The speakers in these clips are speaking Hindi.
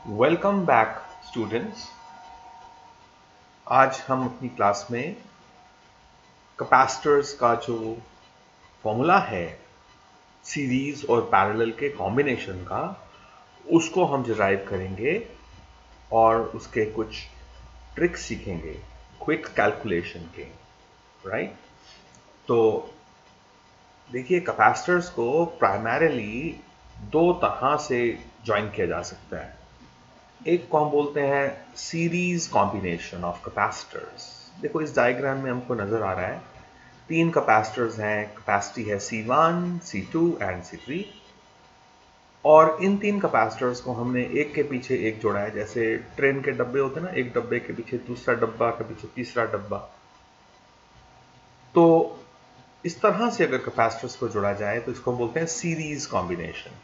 Welcome back students. आज हम अपनी क्लास में कैपेसिटर्स का जो फॉर्मूला है सीरीज और पैरेलल के कॉम्बिनेशन का उसको हम डिराइव करेंगे और उसके कुछ ट्रिक्स सीखेंगे क्विक कैलकुलेशन के। राइट। तो देखिए, कैपेसिटर्स को प्राइमरीली दो तरह से ज्वाइन किया जा सकता है। एक को हम बोलते हैं सीरीज कॉम्बिनेशन ऑफ कैपेसिटर्स। देखो, इस डायग्राम में हमको नजर आ रहा है तीन कैपेसिटर्स हैं, कैपेसिटी है C1, C2 एंड C3। और इन तीन कैपेसिटर्स को हमने एक के पीछे एक जोड़ा है, जैसे ट्रेन के डब्बे होते हैं ना, एक डब्बे के पीछे दूसरा डब्बा के पीछे तीसरा डब्बा। तो इस तरह से अगर कैपेसिटर्स को जोड़ा जाए तो इसको बोलते हैं सीरीज कॉम्बिनेशन।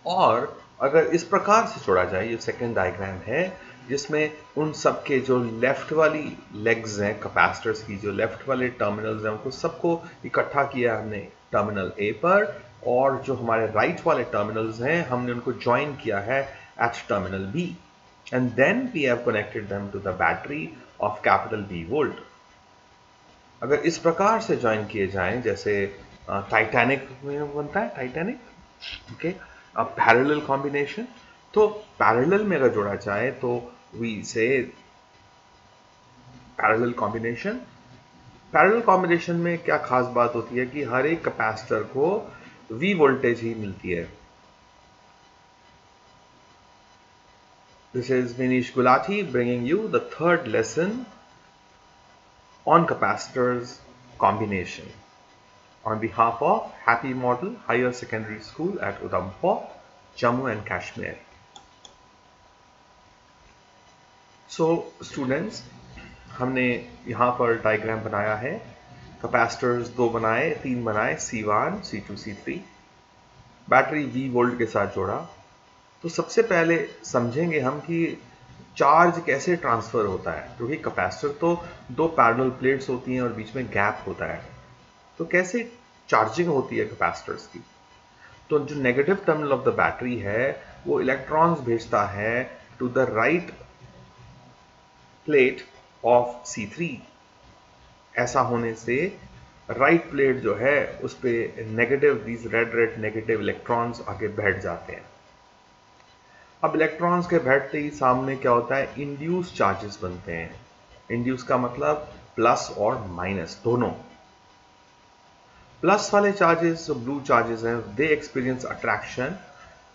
और अगर इस प्रकार से जोड़ा जाए, ये सेकेंड डायग्राम है जिसमें उन सब के जो लेफ्ट वाली लेग्स हैं कैपेसिटर्स की, जो लेफ्ट वाले टर्मिनल्स हैं, उनको सबको इकट्ठा किया हमने टर्मिनल ए पर, और जो हमारे राइट वाले टर्मिनल्स हैं हमने उनको ज्वाइन किया है at terminal B, and then we have connected them to the battery of capital B volt. अगर इस प्रकार से ज्वाइन किए जाएं, जैसे टाइटैनिक में बनता है, टाइटैनिक, ओके, पैरेलल कॉम्बिनेशन। तो पैरेलल में अगर जोड़ा जाए तो वी से पैरेलल कॉम्बिनेशन। पैरेलल कॉम्बिनेशन में क्या खास बात होती है कि हर एक कैपेसिटर को V वोल्टेज ही मिलती है। This is Vinesh Gulati bringing you the third lesson on capacitors combination on behalf of Happy Model Higher Secondary School at Udhampur, Jammu and Kashmir. So students, हमने यहाँ पर डायग्राम बनाया है। कैपेसिटर्स दो बनाए, तीन बनाए, C1, C2, C3। Battery V volt के साथ जोड़ा। तो सबसे पहले समझेंगे हम कि चार्ज कैसे ट्रांसफर होता है, क्योंकि कैपेसिटर तो दो पैरेलल प्लेट्स होती हैं और बीच में गैप होता है। तो कैसे चार्जिंग होती है कैपेसिटर्स की? तो जो negative terminal of the battery है वो इलेक्ट्रॉन्स भेजता है to the right plate of C3। ऐसा होने से राइट प्लेट जो है उस पे negative, these red red negative electrons आगे बैठ जाते हैं। अब इलेक्ट्रॉन्स के बैठते ही सामने क्या होता है, इंड्यूस चार्जेस बनते हैं। इंड्यूस का मतलब प्लस और माइनस दोनों। प्लस वाले चार्जेस, जो ब्लू चार्जेस हैं, they experience attraction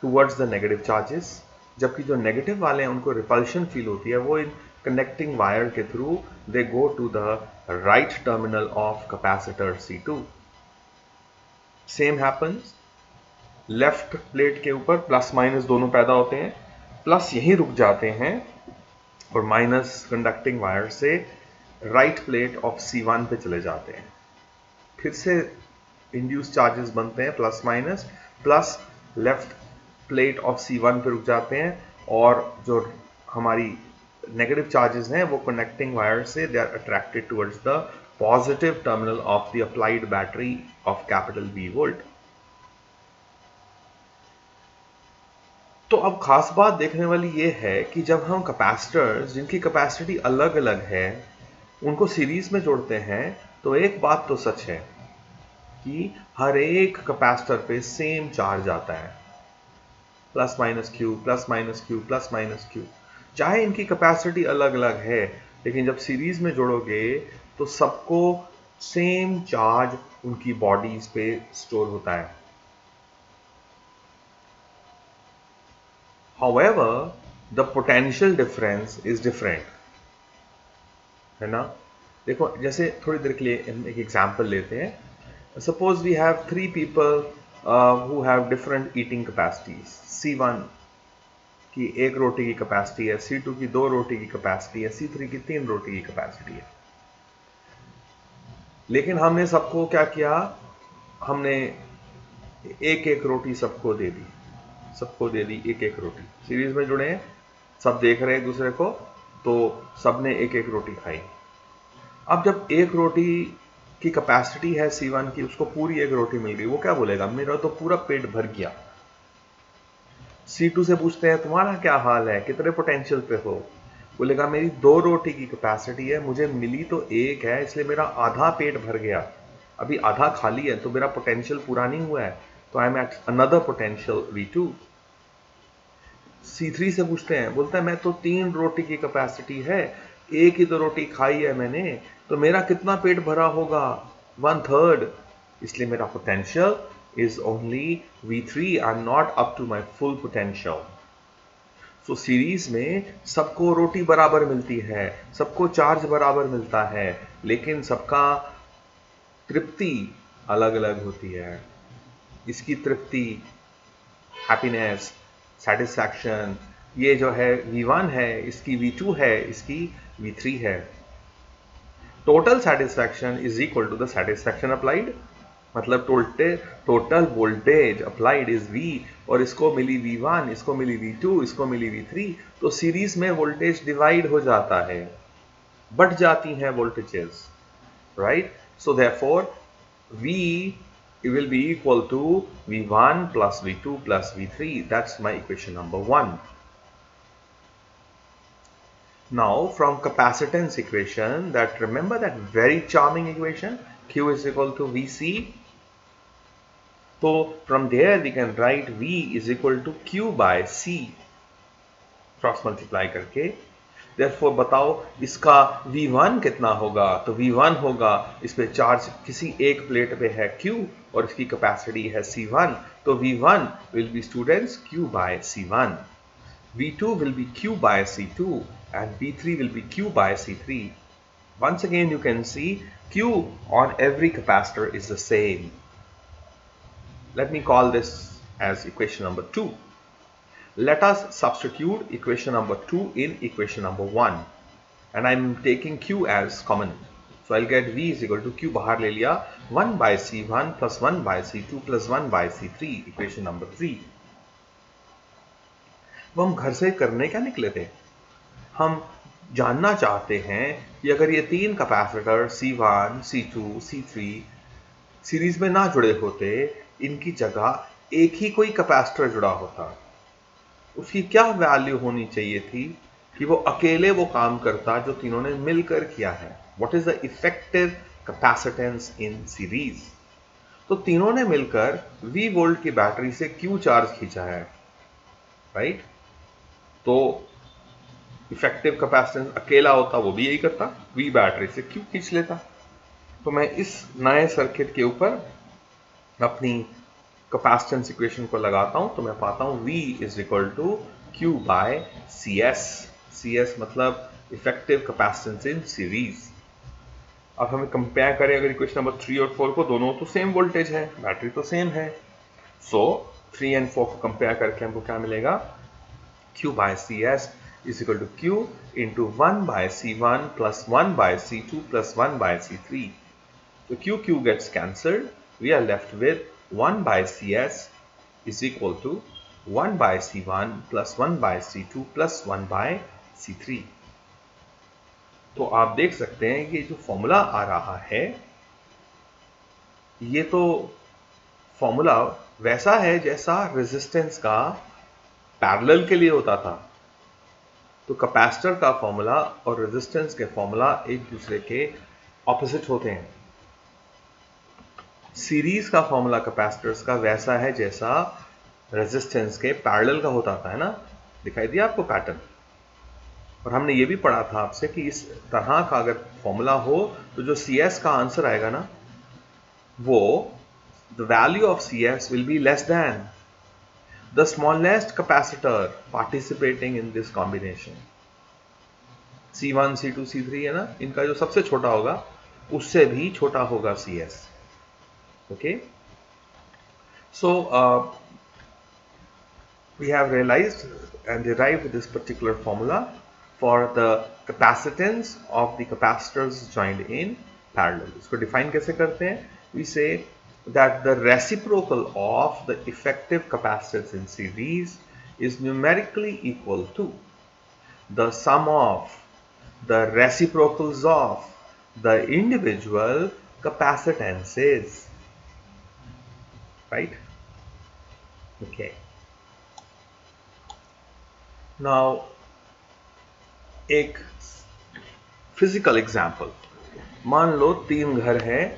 towards the negative charges, जबकि जो नेगेटिव वाले हैं उनको रिपल्शन फील होती है। वो इन connecting wire के through they go to the right terminal of capacitor C2. Same happens, left plate के ऊपर प्लस माइनस दोनों पैदा होते हैं। प्लस यहीं रुक जाते हैं और माइनस कंडक्टिंग वायर से राइट प्लेट ऑफ C1 पे चले जाते हैं। फिर से इंड्यूस चार्जेस बनते हैं, plus minus, plus left plate of C1 पे रुक जाते हैं, और जो हमारी नेगेटिव चार्जेस हैं वो कनेक्टिंग वायर से they are attracted towards the positive terminal of the applied battery of capital B volt. तो अब खास बात देखने वाली ये है कि जब हम कैपेसिटर्स जिनकी कैपेसिटी अलग अलग है उनको सीरीज में जोड़ते हैं, तो एक बात तो सच है कि हर एक कैपेसिटर पे सेम चार्ज आता है, plus minus Q, plus minus Q, plus minus Q. चाहे इनकी कैपेसिटी अलग अलग है, लेकिन जब सीरीज में जोड़ोगे तो सबको सेम चार्ज उनकी बॉडीज पे स्टोर होता है। However, the potential difference is different, है ना? देखो, जैसे थोड़ी देर के लिए एक एग्जांपल लेते हैं। Suppose we have three people who have different eating capacities. C1 की एक रोटी की कैपेसिटी है, C2 की दो रोटी की कैपेसिटी है, C3 की तीन रोटी की कैपेसिटी है। लेकिन हमने सबको क्या किया, हमने एक एक रोटी सबको दे दी, सबको दे दी एक एक रोटी। सीरीज में जुड़े हैं, सब देख रहे हैं एक दूसरे को, तो सबने एक एक रोटी खाई। अब जब एक रोटी की कैपेसिटी है C1 की, उसको पूरी एक रोटी मिल गई, वो क्या बोलेगा, मेरा तो पूरा पेट भर गया। C2 से पूछते हैं तुम्हारा क्या हाल है, कितने पोटेंशियल पे हो? बोलेगा मेरी 2 रोटी की कैपेसिटी है, मुझे मिली तो 1 है, इसलिए मेरा आधा पेट भर गया, अभी आधा खाली है, तो मेरा पोटेंशियल पूरा नहीं हुआ है, तो I am at another potential V2। C3 से पूछते हैं, बोलता है मैं तो 3 रोटी की कैपेसिटी है, एक ही तो रोटी खाई है मैंने, तो मेरा कितना पेट भरा होगा? 1/3, इसलिए मेरा potential is only V3, I'm not up to my full potential। So series में सबको रोटी बराबर मिलती है, सबको चार्ज बराबर मिलता है, लेकिन सबका तृप्ति अलग अलग होती है। इसकी तृप्ति, हैप्पीनेस, सेटिस्फैक्शन, ये जो है V1 है, इसकी V2 है, इसकी V3 है। Total satisfaction is equal to the satisfaction applied, मतलब total voltage applied is V, और इसको मिली V1, इसको मिली V2, इसको मिली V3, तो सीरीज में वोल्टेज डिवाइड हो जाता है, बढ़ जाती हैं voltages, right? So therefore V will be equal to V1 plus V2 plus V3. That's my equation number 1. Now from capacitance equation, that remember that very charming equation, Q is equal to Vc. So from there we can write V is equal to Q by C, cross multiply करके। Therefore बताओ इसका V1 कितना होगा? तो V1 होगा, इस पे चार्ज किसी एक प्लेट पे है Q और इसकी कैपेसिटी है C1, तो V1 will be students Q by C1, V2 will be Q by C2 and V3 will be Q by C3. Once again you can see Q on every capacitor is the same. Let me call this as equation number 2. Let us substitute equation number 2 in equation number 1, and I'm taking Q as common, so I'll get V is equal to Q बाहर ले लिया, 1 by C1 plus 1 by C2 plus 1 by C3, equation number 3। वो हम घर से करने क्या निकले थे? हम जानना चाहते हैं कि अगर ये 3 capacitor C1, C2, C3 series में ना जुड़े होते, इनकी जगह एक ही कोई कैपेसिटर जुड़ा होता, उसकी क्या वैल्यू होनी चाहिए थी कि वो अकेले वो काम करता जो तीनों ने मिलकर किया है? What is the effective capacitance in series? तो तीनों ने मिलकर V वोल्ट की बैटरी से Q चार्ज खींचा है, राइट? तो इफेक्टिव कैपेसिटेंस अकेला होता वो भी यही करता, V बैटरी से Q खींच लेता। तो मैं इस नए सर्किट के ऊपर अपनी कैपेसिटेंस इक्वेशन को लगाता हूं, तो मैं पाता हूं V is equal to Q by CS। CS मतलब इफेक्टिव कैपेसिटेंस इन सीरीज। अब हमें कंपेयर करें अगर इक्वेशन नंबर 3 और 4 को, दोनों तो सेम वोल्टेज है, बैटरी तो सेम है, सो 3 एंड 4 को कंपेयर करके हमको क्या मिलेगा? Q by CS is equal to Q into 1 by C1 plus 1 by C2 plus 1 by C3. So Q gets cancelled. We are left with 1 by CS is equal to 1 by C1 plus 1 by C2 plus 1 by C3. तो आप देख सकते हैं कि जो फॉर्मूला आ रहा है, ये तो फॉर्मूला वैसा है जैसा रेजिस्टेंस का पैरेलल के लिए होता था। तो कैपेसिटर का फॉर्मूला और रेजिस्टेंस के फॉर्मूला एक दूसरे के ऑपोजिट होते हैं। सीरीज का फॉर्मूला कैपेसिटर्स का वैसा है जैसा रेजिस्टेंस के पैरेलल का होता था, है ना? दिखाई दिया आपको पैटर्न? और हमने ये भी पढ़ा था आपसे कि इस तरह का अगर फॉर्मूला हो तो जो CS का आंसर आएगा ना, वो the value of CS will be less than the smallest capacitor participating in this combination. C1, C2, C3 है ना, इनका जो सबसे छोटा होगा उससे भी छोटा होगा CS। Okay, so we have realized and derived this particular formula for the capacitance of the capacitors joined in parallel. इसको define कैसे करते हैं? We say that the reciprocal of the effective capacitance in series is numerically equal to the sum of the reciprocals of the individual capacitances. Right? Okay. Now एक फिजिकल एग्जाम्पल, मान लो तीन घर हैं,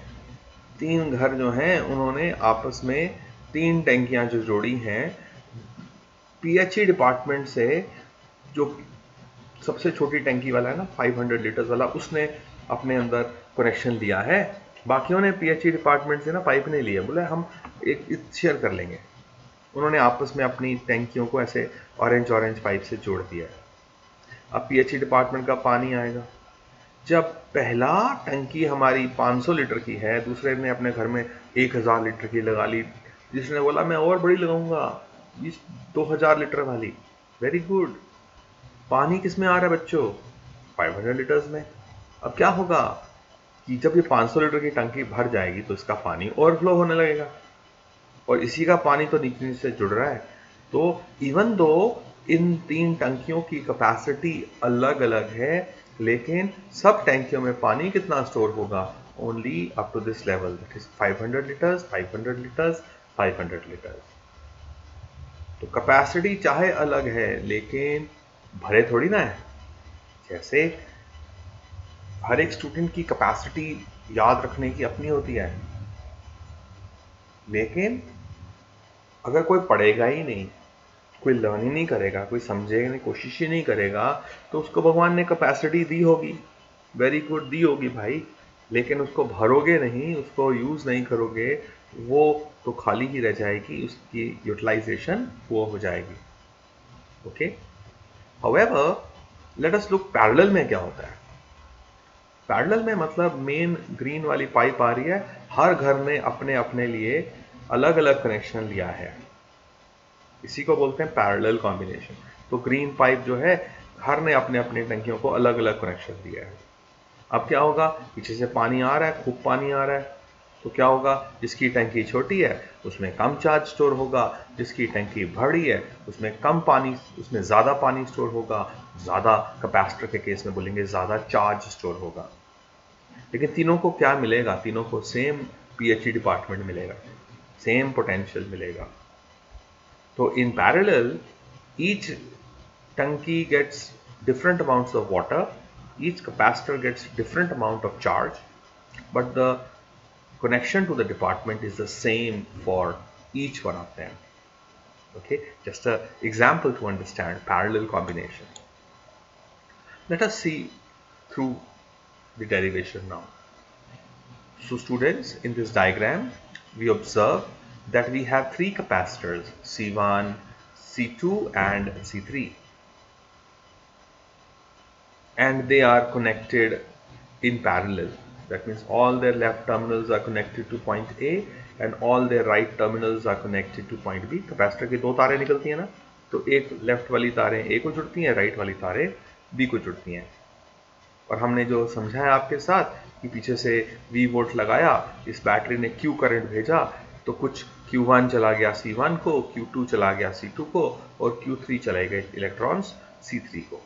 तीन घर जो हैं उन्होंने आपस में तीन टैंकियां जो जोड़ी हैं, पीएचई डिपार्टमेंट से जो सबसे छोटी टैंकी वाला है ना 500 लीटर्स वाला, उसने अपने अंदर कनेक्शन लिया है। बाकियों ने पीएचई डिपार्टमेंट से ना पाइप नहीं लिया, बोले हम एक शेयर कर लेंगे। उन्होंने आपस में अपनी टैंकियों को ऐसे ऑरेंज ऑरेंज पाइप से जोड़ दिया है। अब पीएचई डिपार्टमेंट का पानी आएगा। जब पहला टंकी हमारी 500 लीटर की है, दूसरे ने अपने घर में 1000 लीटर की लगा ली, जिसने बोला मैं और बड़ी लगाऊंगा, इस 2000 लीटर वाली। Very good. पानी किस में आ रहा है बच्चों? 500 लीटर्स में। अब क्या होगा कि जब ये 500 लीटर की टंकी भर जाएगी तो इसका पानी ओवरफ्लो होने लगेगा, और इसी का पानी तो नीचे से जुड़ रहा है। तो इवन दो इन तीन टंकियों की कैपेसिटी अलग अलग है, लेकिन सब टैंकियों में पानी कितना स्टोर होगा? Only up to this level, that is 500 litres, 500 litres, 500 litres. तो कैपेसिटी चाहे अलग है, लेकिन भरे थोड़ी ना है। जैसे हर एक स्टूडेंट की कैपेसिटी याद रखने की अपनी होती है, लेकिन अगर कोई पढ़ेगा ही नहीं, कोई लर्न ही नहीं करेगा, कोई समझेगा नहीं, कोशिश ही नहीं करेगा, तो उसको भगवान ने कैपेसिटी दी होगी, वेरी गुड दी होगी भाई, लेकिन उसको भरोगे नहीं, उसको यूज नहीं करोगे, वो तो खाली ही रह जाएगी, उसकी यूटिलाइजेशन वो हो जाएगी। Okay, however let us look parallel में क्या होता है। पैरेलल में मतलब मेन ग्रीन वाली पाइप आ रही है, हर घर ने अपने अपने लिए अलग अलग कनेक्शन लिया है, इसी को बोलते हैं पैरेलल कॉम्बिनेशन। तो ग्रीन पाइप जो है, हर ने अपने अपने टंकियों को अलग अलग कनेक्शन दिया है। अब क्या होगा, पीछे से पानी आ रहा है, खूब पानी आ रहा है, तो क्या होगा, जिसकी टंकी छोटी है उसमें कम चार्ज स्टोर होगा, जिसकी टंकी बड़ी है उसमें कम पानी, उसमें ज़्यादा पानी स्टोर होगा, ज़्यादा कैपेसिटर के केस में बोलेंगे ज़्यादा चार्ज स्टोर होगा। लेकिन तीनों को क्या मिलेगा? तीनों को सेम पीएचई डिपार्टमेंट मिलेगा, सेम पोटेंशियल मिलेगा। So in parallel, each tanki gets different amounts of water, each capacitor gets different amount of charge, but the connection to the department is the same for each one of them. Okay, just an example to understand parallel combination. Let us see through the derivation now. So students, in this diagram, we observe that we have three capacitors, C1, C2 and C3. And they are connected in parallel. That means all their left terminals are connected to point A and all their right terminals are connected to point B. Capacitor की दो तारें निकलती हैं ना, तो एक लेफ्ट वाली तारें A को जुड़ती हैं, राइट वाली तारें B को जुड़ती हैं। और हमने जो समझा है आपके साथ कि पीछे से V वोल्ट लगाया, इस बैटरी ने Q करंट भेजा, तो कुछ Q1 चला गया C1 को, Q2 चला गया C2 को, और Q3 चले गए इलेक्ट्रॉन्स C3 को।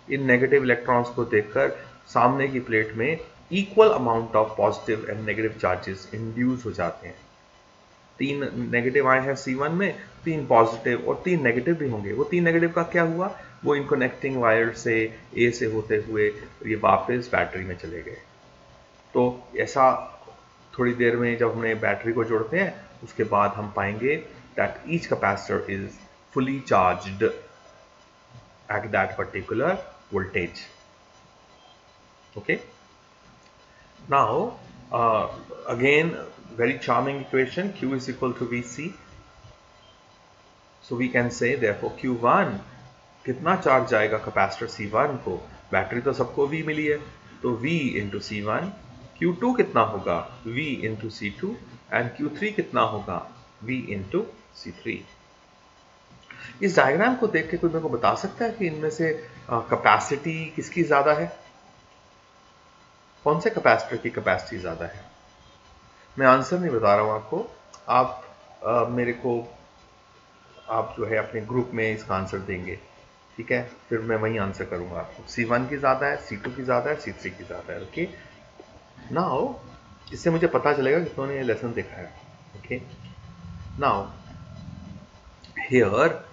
इन नेगेटिव इलेक्ट्रॉन्स को देखकर सामने की प्लेट में equal amount of positive and negative charges induce हो जाते हैं। तीन नेगेटिव आए हैं C1 में, तीन पॉजिटिव और तीन नेगेटिव भी होंगे। वो तीन नेगेटिव का क्या हुआ, वो इन कनेक्टिंग वायर से A से होते हुए ये वापस बैटरी में चले गए। तो ऐसा थोड़ी देर में जब हमने बैटरी को जोड़ते हैं, उसके बाद हम पाएंगे that each capacitor is fully charged at that particular voltage. Okay, now again very charming equation, Q is equal to Vc. So we can say therefore Q1 कितना चार्ज जाएगा कैपेसिटर C1 को, बैटरी तो सबको V मिली है, तो V इंटू C1। Q2 कितना होगा, V into C2, and Q3 कितना होगा, V इंटू C3। इस डायग्राम को देख के कोई मेरे को बता सकता है कि इनमें से कैपेसिटी किसकी ज्यादा है? कौन से कैपेसिटर की कैपेसिटी ज्यादा है? मैं आंसर नहीं बता रहा हूं आपको, आप मेरे को आप जो है अपने ग्रुप में इसका आंसर देंगे, ठीक है? फिर मैं वही आंसर करूंगा आपको। C1 की ज्यादा है, C2 की ज्यादा है, C3 की ज्यादा है। ओके, नाउ इससे मुझे पता चलेगा कि तुमने ये लेसन देखा है। Okay, now here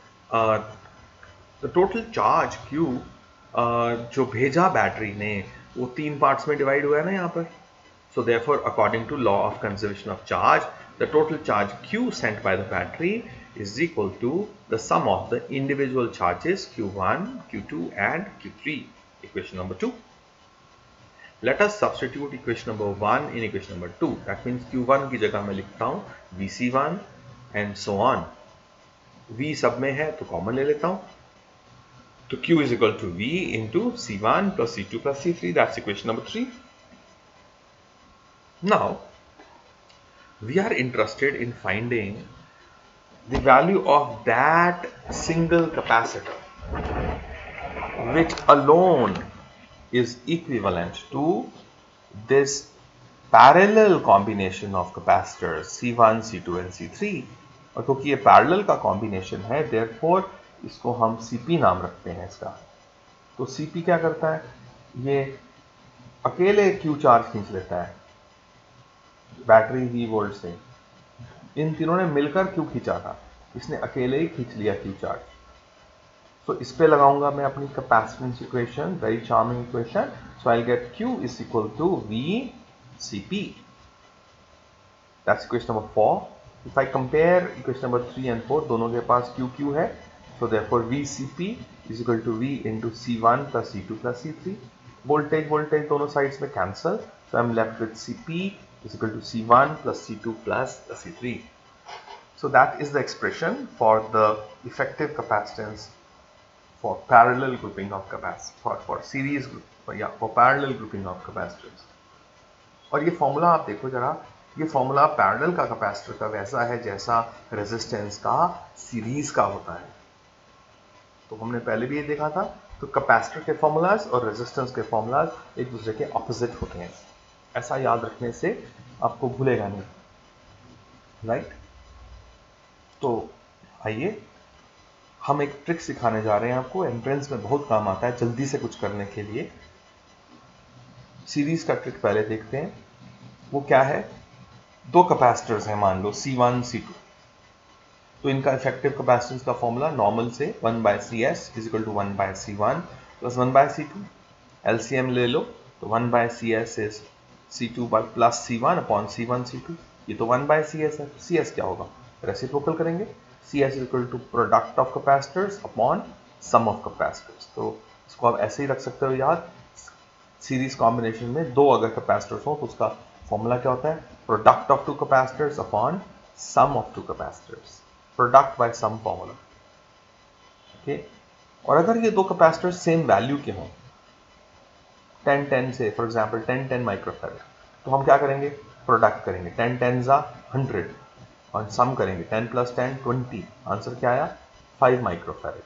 the total charge Q जो भेजा बैटरी ने वो 3 पार्ट्स में डिवाइड हुआ है ना यहाँ पर. So therefore, according to law of conservation of charge, the total charge Q sent by the battery is equal to the sum of the individual charges Q1, Q2 and Q3. Equation number 2. Let us substitute equation number 1 in equation number 2. That means Q1 की जगह मैं लिखता हूँ VC1 and so on. V सब में है तो कॉमन ले लेता हूँ. तो Q is equal to V into C1 plus C2 plus C3. That's equation number 3. Now, we are interested in finding the value of that single capacitor which alone is equivalent to this parallel combination of capacitors C1, C2 and C3. और क्योंकि ये parallel का combination है, therefore इसको हम CP नाम रखते हैं इसका. तो CP क्या करता है? ये अकेले Q चार्ज खींच लेता है बैटरी V वोल्ट से. इन तीनों ने मिलकर क्यू खींचा था, इसने अकेले ही खींच लिया क्यू चार्ज. सो इस पे लगाऊंगा मैं अपनी capacitance equation, very charming equation. So I will get Q is equal to V C P. That's equation number 4. If I compare equation number 3 and 4, दोनों के पास क्यू क्यू है. So therefore V C P is equal to V into C1 plus C2 plus C3. Voltage दोनों साइड्स में cancel. So I am left with CP is equal to C1 plus C2 plus C3. So that is the expression for the effective capacitance for parallel grouping of capacitors, for series group, for parallel grouping of capacitors. और ये फॉर्मूला आप देखो जरा, ये फॉर्मूला पैरेलल का कैपेसिटर का वैसा है जैसा रेजिस्टेंस का सीरीज का होता है. तो हमने पहले भी ये देखा था. तो कैपेसिटर के फॉर्मूलाज और रेजिस्टेंस के फॉर्मूलाज एक दूसरे के ऑपोजिट होते हैं. ऐसा याद रखने से आपको भूलेगा नहीं, राइट. तो आइए हम एक ट्रिक सिखाने जा रहे हैं आपको. एंट्रेंस में बहुत काम आता है जल्दी से कुछ करने के लिए. सीरीज का ट्रिक पहले देखते हैं. वो क्या है? दो कैपेसिटर्स हैं मान लो C1 C2. तो इनका इफेक्टिव कैपेसिटेंस का फॉर्मूला नॉर्मल से 1 by CS is equal to 1 by C1 plus 1 by C2. LCM ले लो तो 1 by CS is C2 plus C1 upon C1 C2. ये तो 1 बाय CS है. CS क्या होगा? रेसिप्रोकल करेंगे. CS is equal to product of capacitors upon sum of capacitors. तो इसको आप ऐसे ही रख सकते हो याद. सीरीज कॉम्बिनेशन में दो अगर कैपेसिटर्स हो तो उसका फॉर्मूला क्या होता है? Product of two capacitors upon sum of two capacitors. Product by sum formula. Okay. और अगर ये दो कैपेसिटर्स सेम वैल्यू के हों, 10-10 से, फॉर एग्जाम्पल 10-10 माइक्रोफैरड, तो हम क्या करेंगे? प्रोडक्ट करेंगे. 10-10 जा 100 और सम करेंगे 10 प्लस 10 20. आंसर क्या आया? 5 माइक्रोफैरड.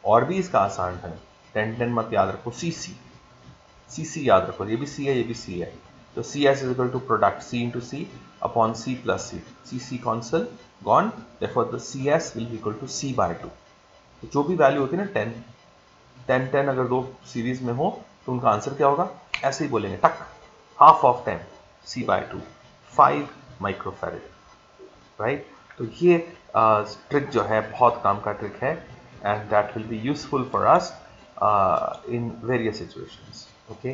और भी इसका आसान है. 10-10 मत याद रखो, सीसी याद रखो. ये भी सी है, ये भी सी है. तो CS is equal to product C into C upon C plus C. C cancel gone. Therefore the CS will be equal to C by 2. तो जो भी वैल्यू होती है ना 10-10 अगर दो सीरीज में हो तो उनका आंसर क्या होगा? ऐसे ही बोलेंगे टक. Half of 10 C by 2 5 microfarad, right. तो ये ट्रिक जो है बहुत काम का ट्रिक है and that will be useful for us in various situations. Okay.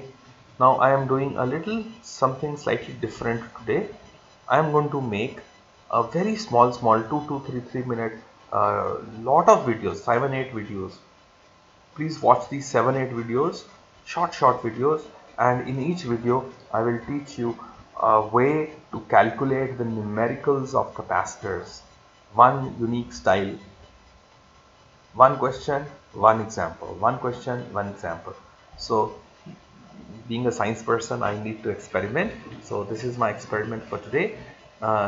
Now I am doing a little something slightly different today. I am going to make a very small 2-3 minute lot of videos, 7-8 videos. Please watch these 7-8 videos, short videos, and in each video I will teach you a way to calculate the numericals of capacitors. One unique style, one question, one example, one question, one example. So being a science person, I need to experiment. So this is my experiment for today.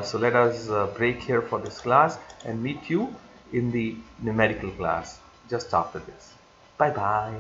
So let us break here for this class and meet you in the numerical class just after this. Bye bye.